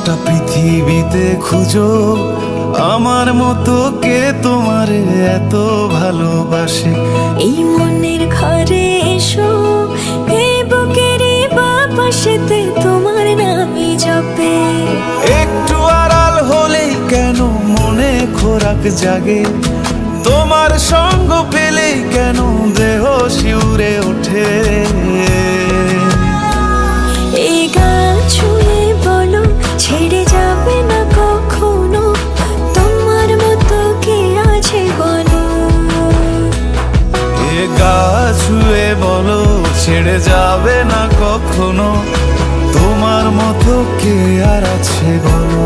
গোটা পৃথিবীতে খুঁজো আমার মতো কে তোমারে এত ভালোবাসে। এই মনের ঘরে এসো, এই বুকের বাপাশেতে তোমার নামই জপে। একটু আড়াল হলেই কেন মনে খোরাক জাগে, তোমার সঙ্গ পেলেই কেন দেহ শিউরে ওঠে। এই গান ছুঁয়ে বলো ছেড়ে যাবে না কখনো, তোমার মতো কে আছে বলো। এ গা ছুঁয়ে বলো ছেড়ে যাবে না কখনো, তোমার মতো কে আর আছে বলো।